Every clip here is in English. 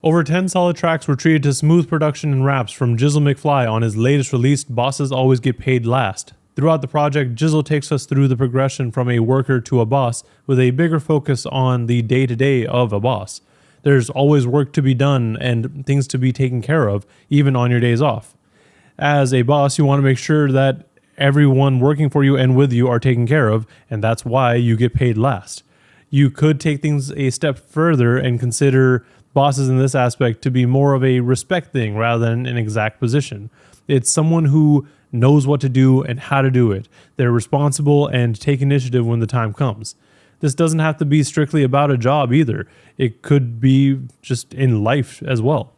Over 10 solid tracks were treated to smooth production and raps from Gizzle McFly on his latest release, Bosses Always Get Paid Last. Throughout the project, Gizzle takes us through the progression from a worker to a boss, with a bigger focus on the day-to-day of a boss. There's always work to be done and things to be taken care of, even on your days off. As a boss, you want to make sure that everyone working for you and with you are taken care of, and that's why you get paid last. You could take things a step further and consider bosses in this aspect to be more of a respect thing rather than an exact position. It's someone who knows what to do and how to do it. They're responsible and take initiative when the time comes. This doesn't have to be strictly about a job either. It could be just in life as well.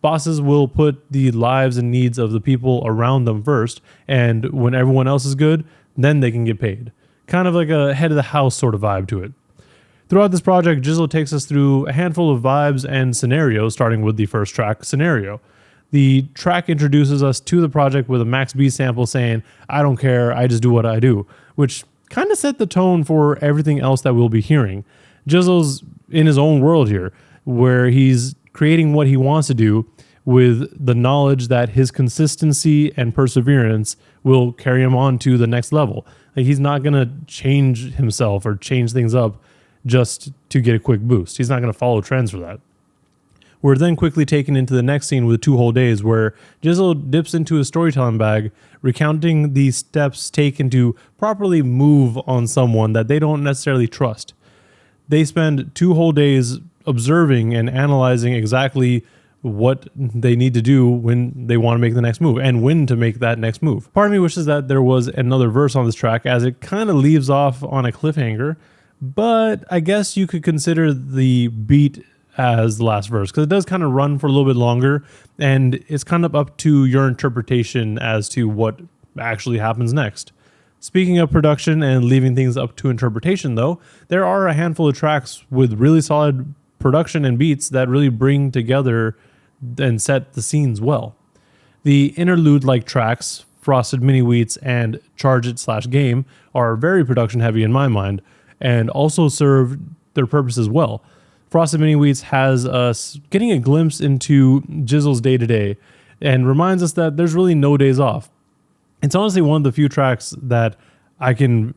Bosses will put the lives and needs of the people around them first, and when everyone else is good, then they can get paid. Kind of like a head of the house sort of vibe to it. Throughout this project, Gizzle takes us through a handful of vibes and scenarios, starting with the first track, Scenario. The track introduces us to the project with a Max B sample saying, "I don't care, I just do what I do," which kind of set the tone for everything else that we'll be hearing. Gizzle's in his own world here, where he's creating what he wants to do with the knowledge that his consistency and perseverance will carry him on to the next level. Like, he's not going to change himself or change things up just to get a quick boost. He's not going to follow trends for that. We're then quickly taken into the next scene with 2 whole days, where Gizzle dips into his storytelling bag, recounting the steps taken to properly move on someone that they don't necessarily trust. They spend 2 whole days observing and analyzing exactly what they need to do when they want to make the next move and when to make that next move. Part of me wishes that there was another verse on this track, as it kind of leaves off on a cliffhanger, but I guess you could consider the beat as the last verse, because it does kind of run for a little bit longer, and it's kind of up to your interpretation as to what actually happens next. Speaking of production and leaving things up to interpretation though, there are a handful of tracks with really solid production and beats that really bring together and set the scenes well. The interlude-like tracks, Frosted Mini Wheats and Charge It /Game, are very production heavy in my mind, and also serve their purpose as well. Frosted Mini Wheats has us getting a glimpse into Gizzle's day-to-day and reminds us that there's really no days off. It's honestly one of the few tracks that I can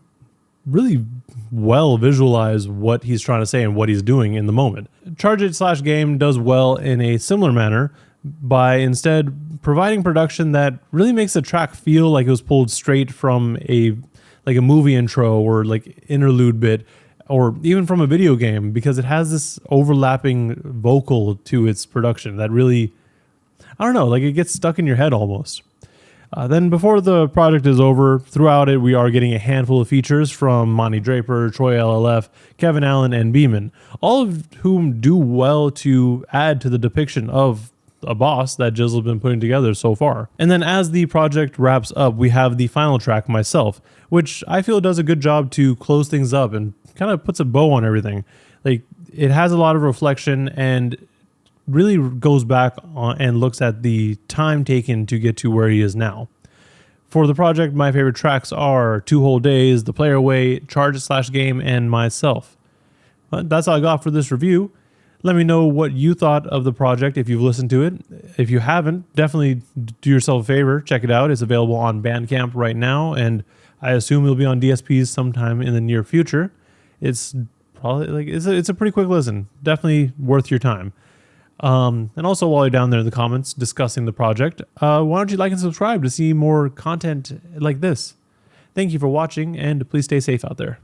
really well visualize what he's trying to say and what he's doing in the moment. Charge It /Game does well in a similar manner by instead providing production that really makes the track feel like it was pulled straight from a movie intro or like interlude bit, or even from a video game, because it has this overlapping vocal to its production that really, I don't know, like it gets stuck in your head almost. Then before the project is over, throughout it we are getting a handful of features from Monty Draper, Troy LLF, Kevin Allen, and Beeman, all of whom do well to add to the depiction of a boss that Gizzle's been putting together so far. And then as the project wraps up, we have the final track, Myself, which I feel does a good job to close things up and kind of puts a bow on everything. Like, it has a lot of reflection and really goes back on and looks at the time taken to get to where he is now. For the project, my favorite tracks are 2 Whole Days, The Player Way, Charge It /Game, and Myself. But that's all I got for this review. Let me know what you thought of the project if you've listened to it. If you haven't, definitely do yourself a favor, check it out. It's available on Bandcamp right now, and I assume it'll be on DSPs sometime in the near future. It's probably it's a pretty quick listen. Definitely worth your time. And also, while you're down there in the comments discussing the project, why don't you like and subscribe to see more content like this? Thank you for watching, and please stay safe out there.